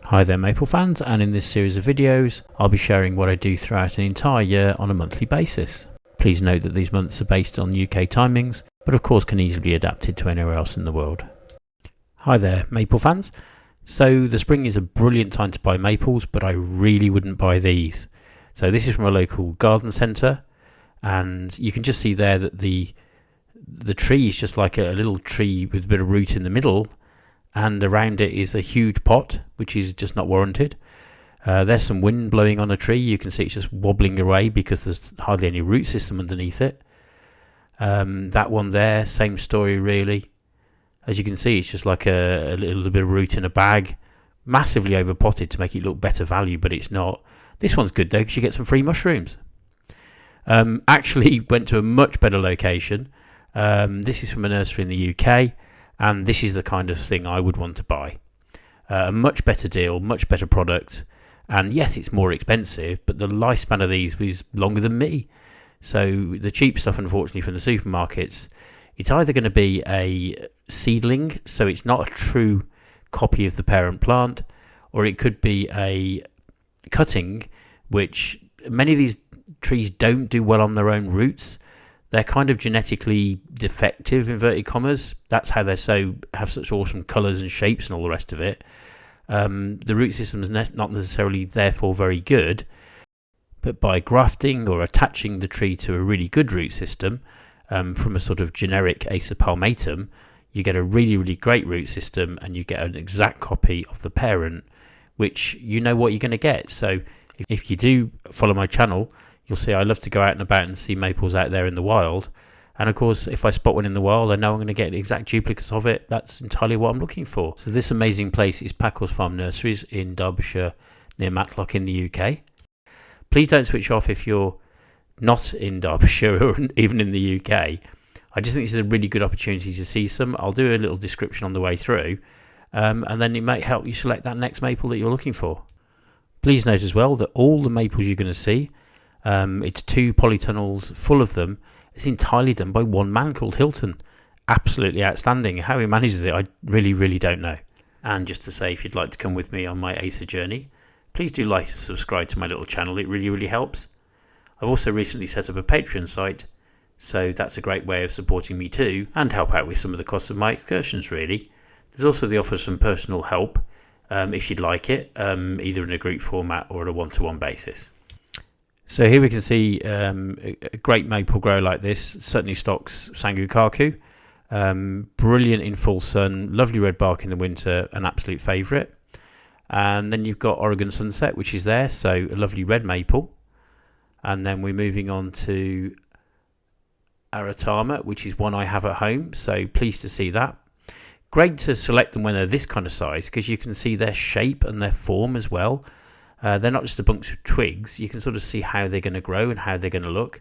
Hi there maple fans, and in this series of videos I'll be sharing what I do throughout an entire year on a monthly basis. Please note that these months are based on UK timings, but of course can easily be adapted to anywhere else in the world. Hi there maple fans. So the spring is a brilliant time to buy maples, but I really wouldn't buy these. So this is from a local garden centre, and you can just see there that the tree is just like a little tree with a bit of root in the middle, and around it is a huge pot which is just not warranted. There's some wind blowing on a tree. You can see it's just wobbling away because there's hardly any root system underneath it. That one there, same story really. As you can see, it's just like a little bit of root in a bag, massively over potted to make it look better value, but it's not. This one's good though because you get some free mushrooms. Actually went to a much better location. This is from a nursery in the UK, and this is the kind of thing I would want to buy. A much better deal, much better product, and yes, it's more expensive, but the lifespan of these was longer than me. So the cheap stuff, unfortunately, from the supermarkets, it's either going to be a seedling, so it's not a true copy of the parent plant, or it could be a cutting, which many of these trees don't do well on their own roots. They're kind of genetically defective, inverted commas. That's how they have such awesome colours and shapes and all the rest of it. The root system is not necessarily therefore very good, but by grafting or attaching the tree to a really good root system from a sort of generic Acer palmatum, you get a really, really great root system, and you get an exact copy of the parent, which you know what you're going to get. So if you do follow my channel, you'll see I love to go out and about and see maples out there in the wild. And of course, if I spot one in the wild, I know I'm going to get exact duplicates of it. That's entirely what I'm looking for. So this amazing place is Packles Farm Nurseries in Derbyshire, near Matlock in the UK. Please don't switch off if you're not in Derbyshire or even in the UK. I just think this is a really good opportunity to see some. I'll do a little description on the way through, and then it might help you select that next maple that you're looking for. Please note as well that all the maples you're going to see, it's 2 polytunnels full of them. It's entirely done by one man called Hilton. Absolutely outstanding. How he manages it, I really, really don't know. And just to say, if you'd like to come with me on my Acer journey, please do like and subscribe to my little channel. It really, really helps. I've also recently set up a Patreon site, so that's a great way of supporting me too, and help out with some of the costs of my excursions really. There's also the offer of some personal help, if you'd like it, either in a group format or at a one-to-one basis. So here we can see a great maple grow like this. Certainly stocks Sangu Kaku. Brilliant in full sun, lovely red bark in the winter, an absolute favourite. And then you've got Oregon Sunset, which is there, so a lovely red maple. And then we're moving on to Aratama, which is one I have at home, so pleased to see that. Great to select them when they're this kind of size, because you can see their shape and their form as well. They're not just a bunch of twigs. You can sort of see how they're going to grow and how they're going to look.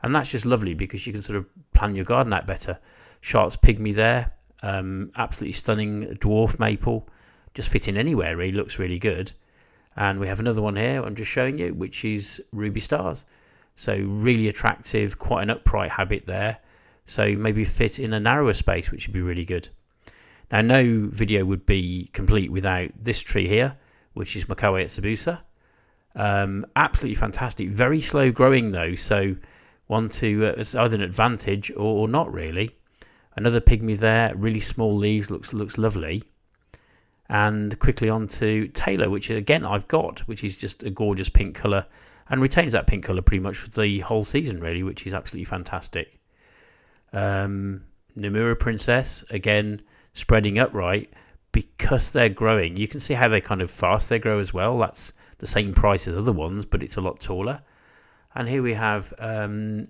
And that's just lovely because you can sort of plan your garden out better. Sharp's Pygmy there. Absolutely stunning dwarf maple. Just fitting anywhere really. Looks really good. And we have another one here I'm just showing you, which is Ruby Stars. So really attractive, quite an upright habit there. So maybe fit in a narrower space, which would be really good. Now no video would be complete without this tree here, which is Makawe Etsubusa. Absolutely fantastic. Very slow growing though, so one to it's either an advantage or not really. Another pygmy there, really small leaves, looks lovely. And quickly on to Taylor, which again I've got, which is just a gorgeous pink colour and retains that pink colour pretty much for the whole season really, which is absolutely fantastic. Nomura Princess, again spreading upright. Because they're growing, you can see how they kind of fast they grow as well. That's the same price as other ones, but it's a lot taller. And here we have Shinsho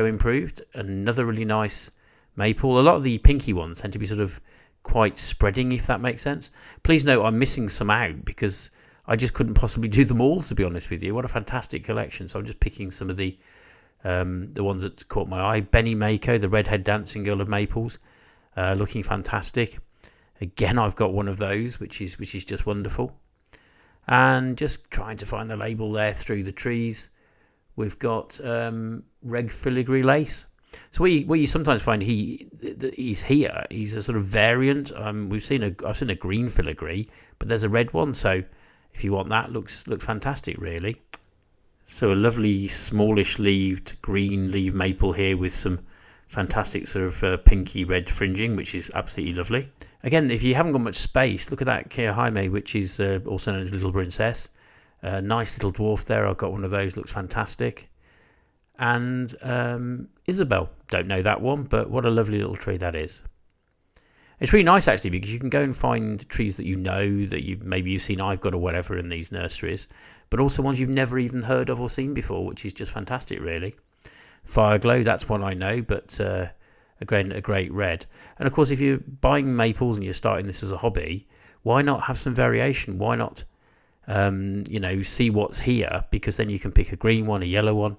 Improved, another really nice maple. A lot of the pinky ones tend to be sort of quite spreading, if that makes sense. Please note I'm missing some out because I just couldn't possibly do them all, to be honest with you. What a fantastic collection. So I'm just picking some of the ones that caught my eye. Benny Mako, the redhead dancing girl of maples, looking fantastic. Again, I've got one of those, which is just wonderful. And just trying to find the label there through the trees. We've got Reg Filigree Lace. So what you sometimes find he's here. He's a sort of variant. I've seen a green filigree, but there's a red one. So if you want that, looks fantastic, really. So a lovely smallish leaved green leaf maple here with some fantastic sort of pinky red fringing, which is absolutely lovely. Again, if you haven't got much space, look at that Kia Jaime, which is also known as Little Princess. Nice little dwarf there. I've got one of those. Looks fantastic. And Isabel, don't know that one, but what a lovely little tree that is. It's really nice actually, because you can go and find trees that you know, that you've seen I've got or whatever in these nurseries, but also ones you've never even heard of or seen before, which is just fantastic, really. Fireglow, that's one I know, but a great red. And of course, if you're buying maples and you're starting this as a hobby, why not have some variation? Why not see what's here, because then you can pick a green one, a yellow one.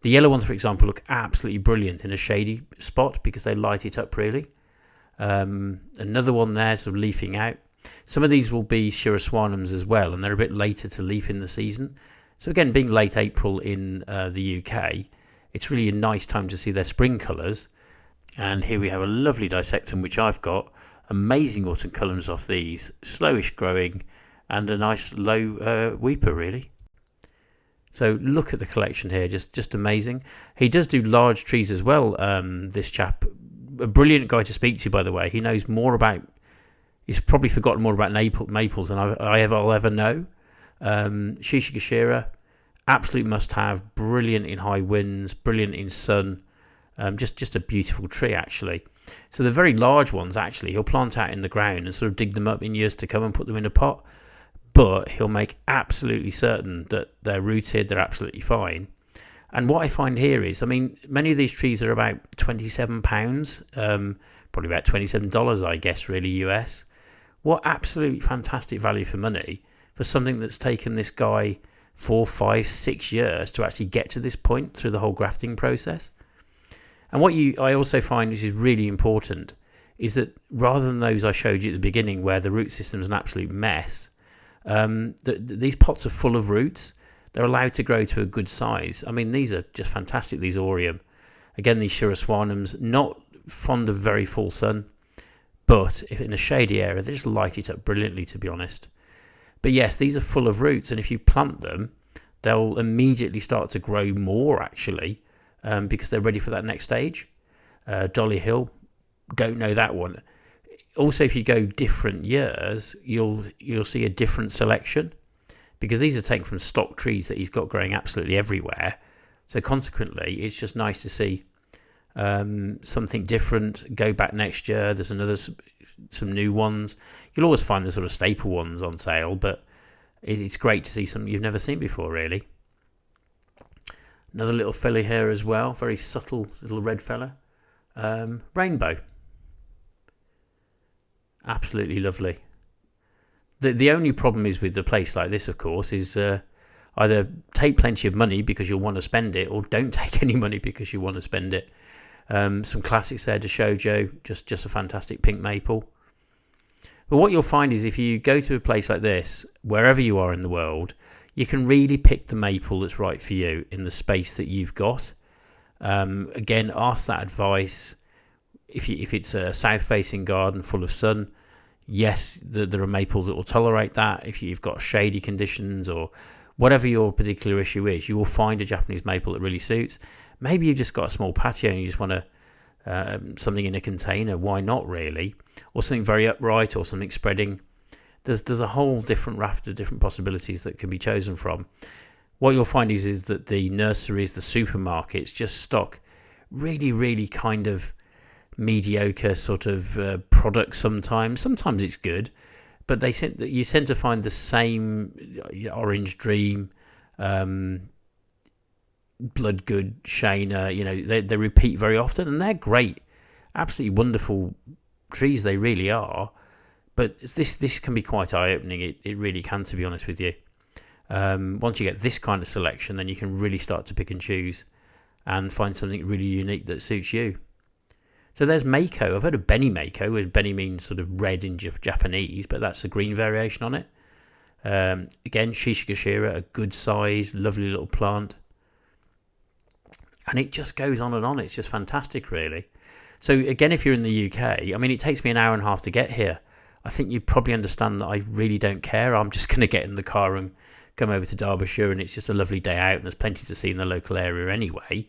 The yellow ones, for example, look absolutely brilliant in a shady spot because they light it up really. Another one there sort of leafing out. Some of these will be Shiraswanums as well, and they're a bit later to leaf in the season. So again, being late April in the UK, it's really a nice time to see their spring colours. And here we have a lovely dissectum, which I've got. Amazing autumn colours off these, slowish growing, and a nice low weeper really. So look at the collection here, just amazing. He does do large trees as well, this chap. A brilliant guy to speak to, by the way. He knows more about, he's probably forgotten more about maples than I'll ever know. Shishigashira, absolute must-have, brilliant in high winds, brilliant in sun. Just a beautiful tree, actually. So the very large ones, actually, he'll plant out in the ground and sort of dig them up in years to come and put them in a pot. But he'll make absolutely certain that they're rooted, they're absolutely fine. And what I find here is, I mean, many of these trees are about £27, probably about $27, I guess, really, US. What absolutely fantastic value for money for something that's taken this guy 4, 5, 6 years to actually get to this point through the whole grafting process. And what I also find, which is really important, is that rather than those I showed you at the beginning where the root system's an absolute mess, these pots are full of roots. They're allowed to grow to a good size. I mean, these are just fantastic, these Aureum. Again, these Shiraswanums, not fond of very full sun, but if in a shady area, they just light it up brilliantly, to be honest. But yes, these are full of roots, and if you plant them, they'll immediately start to grow more, actually, because they're ready for that next stage. Dolly Hill, don't know that one. Also, if you go different years, you'll see a different selection, because these are taken from stock trees that he's got growing absolutely everywhere. So consequently, it's just nice to see something different. Go back next year, there's some new ones. You'll always find the sort of staple ones on sale, but it's great to see something you've never seen before, really. Another little fella here as well, very subtle little red fella. Rainbow. Absolutely lovely. The only problem is with a place like this, of course, is either take plenty of money because you'll want to spend it, or don't take any money because you want to spend it. Some classics there to Shoujo, just a fantastic pink maple. But what you'll find is if you go to a place like this, wherever you are in the world, you can really pick the maple that's right for you in the space that you've got. Again, ask that advice. If it's a south-facing garden full of sun, yes, there are maples that will tolerate that. If you've got shady conditions or whatever your particular issue is, you will find a Japanese maple that really suits. Maybe you've just got a small patio and you just want something in a container. Why not, really? Or something very upright or something spreading. There's a whole different raft of different possibilities that can be chosen from. What you'll find is that the nurseries, the supermarkets just stock really, really kind of mediocre sort of products sometimes. Sometimes it's good, but you tend to find the same Orange Dream, Bloodgood, Shayna, they repeat very often, and they're great, absolutely wonderful trees, they really are. But this can be quite eye-opening, it really can, to be honest with you. Once you get this kind of selection, then you can really start to pick and choose and find something really unique that suits you. So there's Mako. I've heard of Beni Mako, where Beni means sort of red in Japanese, but that's a green variation on it. Again, Shishigashira, a good size, lovely little plant. And it just goes on and on. It's just fantastic, really. So again, if you're in the UK, I mean, it takes me an hour and a half to get here. I think you probably understand that I really don't care. I'm just going to get in the car and come over to Derbyshire, and it's just a lovely day out, and there's plenty to see in the local area anyway.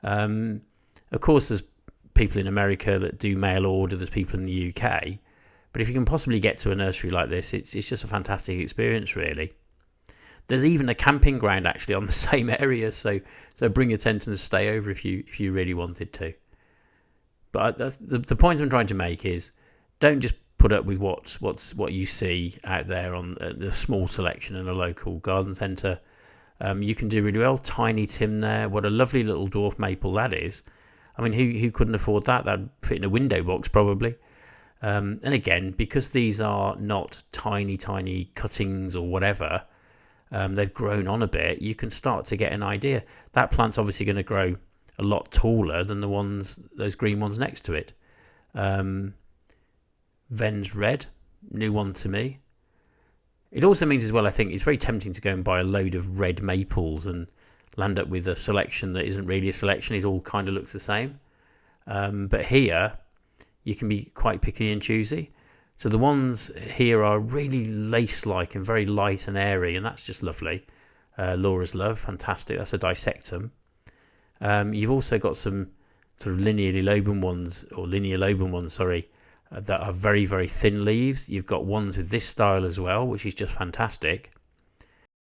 Of course, there's people in America that do mail order. There's people in the UK. But if you can possibly get to a nursery like this, it's just a fantastic experience, really. There's even a camping ground actually on the same area, so bring your tent and stay over if you really wanted to. But the point I'm trying to make is, don't just put up with what you see out there on the small selection in a local garden centre. You can do really well. Tiny Tim there, what a lovely little dwarf maple that is. I mean, who couldn't afford that? That'd fit in a window box probably. And again, because these are not tiny cuttings or whatever, they've grown on a bit, you can start to get an idea. That plant's obviously going to grow a lot taller than those green ones next to it. Ven's Red, new one to me. It also means as well, I think it's very tempting to go and buy a load of red maples and land up with a selection that isn't really a selection. It all kind of looks the same. But here, you can be quite picky and choosy. So the ones here are really lace-like and very light and airy, and that's just lovely. Laura's Love, fantastic. That's a dissectum. You've also got some sort of linear lobum ones, that are very, very thin leaves. You've got ones with this style as well, which is just fantastic.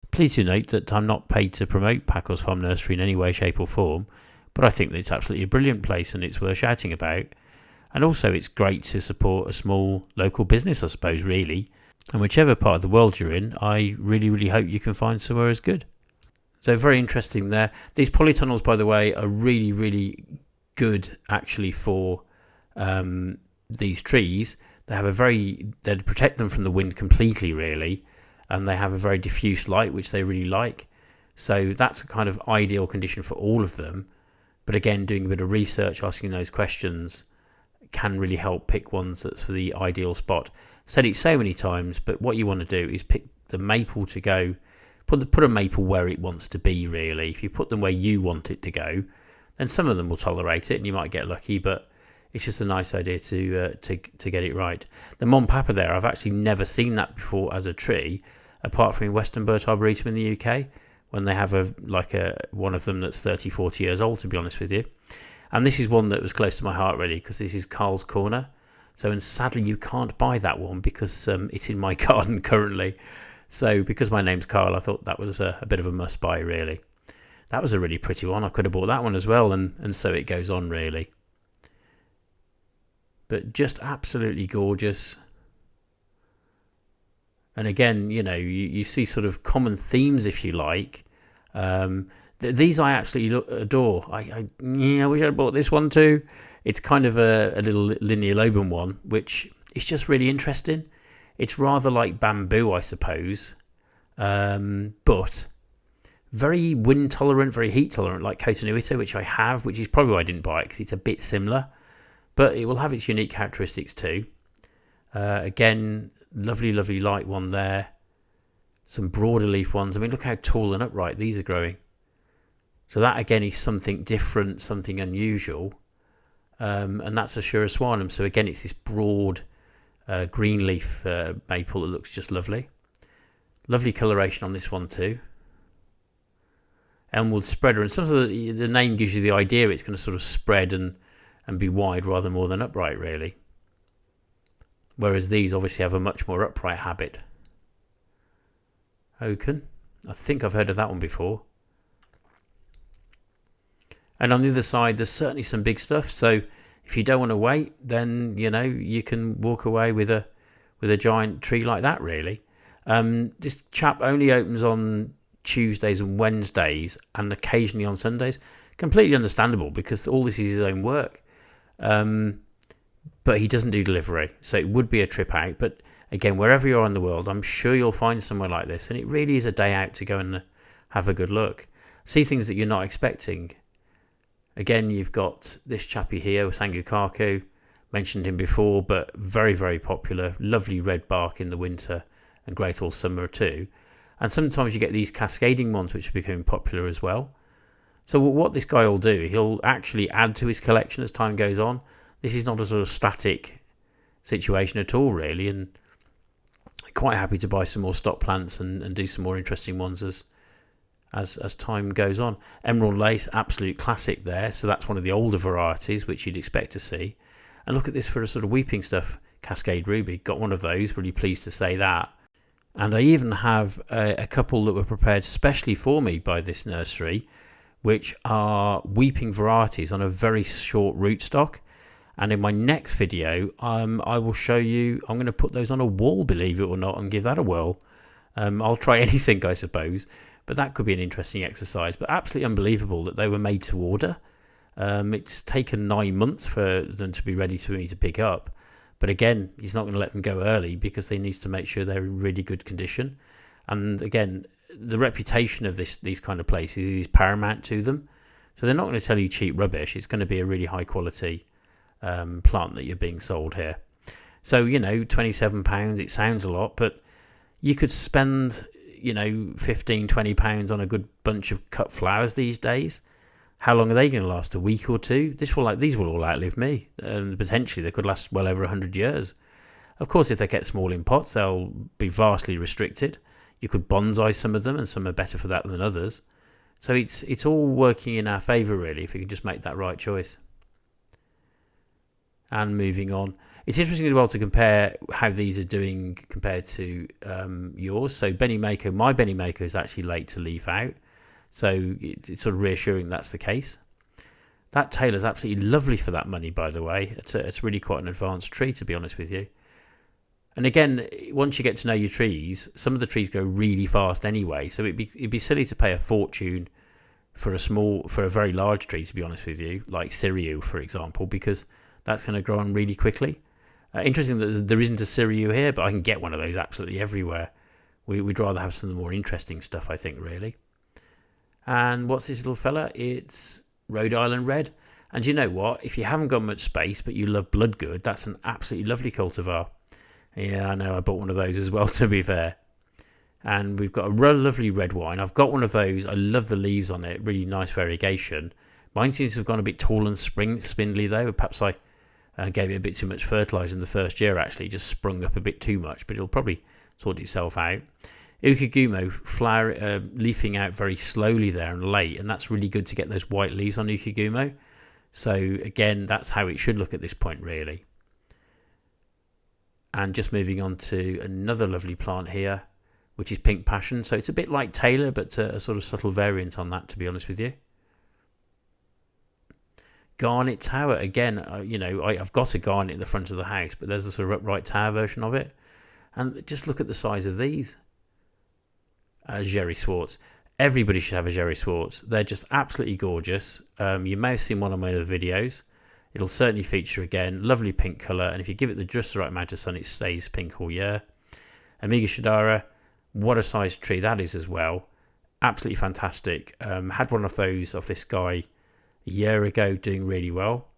Please do note that I'm not paid to promote Packles Farm Nursery in any way, shape or form, but I think that it's absolutely a brilliant place and it's worth shouting about. And also it's great to support a small local business, I suppose, really. And whichever part of the world you're in, I really, really hope you can find somewhere as good. So very interesting there. These polytunnels, by the way, are really, really good actually for these trees. They protect them from the wind completely, really. And they have a very diffuse light, which they really like. So that's a kind of ideal condition for all of them. But again, doing a bit of research, asking those questions, can really help pick ones that's for the ideal spot. Said it so many times, but what you want to do is pick the maple to go, put a maple where it wants to be, really. If you put them where you want it to go, then some of them will tolerate it and you might get lucky, but it's just a nice idea to get it right. The Mont Papa there, I've actually never seen that before as a tree, apart from in Western Burt Arboretum in the UK, when they have one of them that's 30-40 years old, to be honest with you. And this is one that was close to my heart, really, because this is Carl's Corner. So, and sadly, you can't buy that one because it's in my garden currently. So, because my name's Carl, I thought that was a bit of a must-buy, really. That was a really pretty one. I could have bought that one as well, and so it goes on, really. But just absolutely gorgeous. And again, you see sort of common themes, if you like. These I absolutely adore. I wish I'd bought this one too. It's kind of a little linear lobum one, which is just really interesting. It's rather like bamboo, I suppose, but very wind tolerant, very heat tolerant, like Cotonuita, which I have, which is probably why I didn't buy it, because it's a bit similar. But it will have its unique characteristics too. Again, lovely light one there. Some broader leaf ones. I mean, look how tall and upright these are growing. So that again is something different, something unusual. And that's Ashura Swanum. So again, it's this broad green leaf maple that looks just lovely. Lovely coloration on this one too. Elmwood spreader. And some of the name gives you the idea it's going to sort of spread and be wide rather more than upright, really. Whereas these obviously have a much more upright habit. Oaken. I think I've heard of that one before. And on the other side, there's certainly some big stuff. So if you don't want to wait, then, you can walk away with a giant tree like that, really. This chap only opens on Tuesdays and Wednesdays and occasionally on Sundays. Completely understandable, because all this is his own work. But he doesn't do delivery, so it would be a trip out. But again, wherever you are in the world, I'm sure you'll find somewhere like this, and it really is a day out to go and have a good look. See things that you're not expecting. Again, you've got this chappie here, Sangukaku, mentioned him before, but very, very popular. Lovely red bark in the winter and great all summer too. And sometimes you get these cascading ones which are becoming popular as well. So what this guy will do, he'll actually add to his collection as time goes on. This is not a sort of static situation at all, really, and quite happy to buy some more stock plants and do some more interesting ones as time goes on. Emerald lace, absolute classic there. So that's one of the older varieties which you'd expect to see. And look at this for a sort of weeping stuff, Cascade Ruby. Got one of those, really pleased to say that. And I even have a couple that were prepared specially for me by this nursery, which are weeping varieties on a very short rootstock. And in my next video, I will show you, I'm going to put those on a wall, believe it or not, and give that a whirl. I'll try anything, I suppose, but that could be an interesting exercise. But absolutely unbelievable that they were made to order. It's taken 9 months for them to be ready for me to pick up. But again, he's not going to let them go early because they needs to make sure they're in really good condition. And again, the reputation of these kind of places is paramount to them. So they're not going to tell you cheap rubbish. It's going to be a really high quality plant that you're being sold here. So, you know, £27, it sounds a lot, but you could spend, you know, £15-20 on a good bunch of cut flowers these days. How long are they going to last? A week or two? These will all outlive me, and potentially they could last well over 100 years. Of course, if they get small in pots, they'll be vastly restricted. You could bonsai some of them, and some are better for that than others. So it's all working in our favour, really, if you can just make that right choice. And moving on, it's interesting as well to compare how these are doing compared to yours. So Benny Maker, my Benny Maker is actually late to leaf out, so it's sort of reassuring that's the case. That Tailor's absolutely lovely for that money, by the way. It's really quite an advanced tree, to be honest with you. And again, once you get to know your trees, some of the trees grow really fast anyway, so it'd be silly to pay a fortune for a very large tree, to be honest with you, like Siriu, for example, because that's going to grow on really quickly. Interesting that there isn't a Siriu here, but I can get one of those absolutely everywhere. We'd rather have some of the more interesting stuff, I think, really. And what's this little fella? It's Rhode Island Red. And you know what? If you haven't got much space, but you love Bloodgood, that's an absolutely lovely cultivar. Yeah, I know, I bought one of those as well, to be fair. And we've got a lovely red wine. I've got one of those. I love the leaves on it. Really nice variegation. Mine seems to have gone a bit tall and spindly, though. Perhaps I gave it a bit too much fertiliser in the first year, actually. Just sprung up a bit too much, but it'll probably sort itself out. Ukagumo leafing out very slowly there and late, and that's really good to get those white leaves on Ukagumo. So again, that's how it should look at this point, really. And just moving on to another lovely plant here, which is Pink Passion. So it's a bit like Taylor, but a sort of subtle variant on that, to be honest with you. Garnet Tower, again, you know, I've got a garnet in the front of the house, but there's a sort of upright tower version of it. And just look at the size of these. Jerry Swartz. Everybody should have a Jerry Swartz. They're just absolutely gorgeous. You may have seen one of my other videos. It'll certainly feature again. Lovely pink colour, and if you give it just the right amount of sun, it stays pink all year. Amiga Shadara, what a sized tree that is as well. Absolutely fantastic. Had one of those off this guy a year ago, doing really well.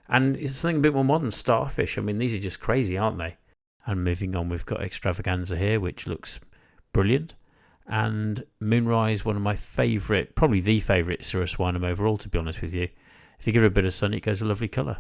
And it's something a bit more modern, Starfish. I mean, these are just crazy, aren't they? And moving on, we've got Extravaganza here, which looks brilliant. And Moonrise, one of my favourite, probably the favourite Cirrus Winum overall, to be honest with you. If you give it a bit of sun, it goes a lovely colour.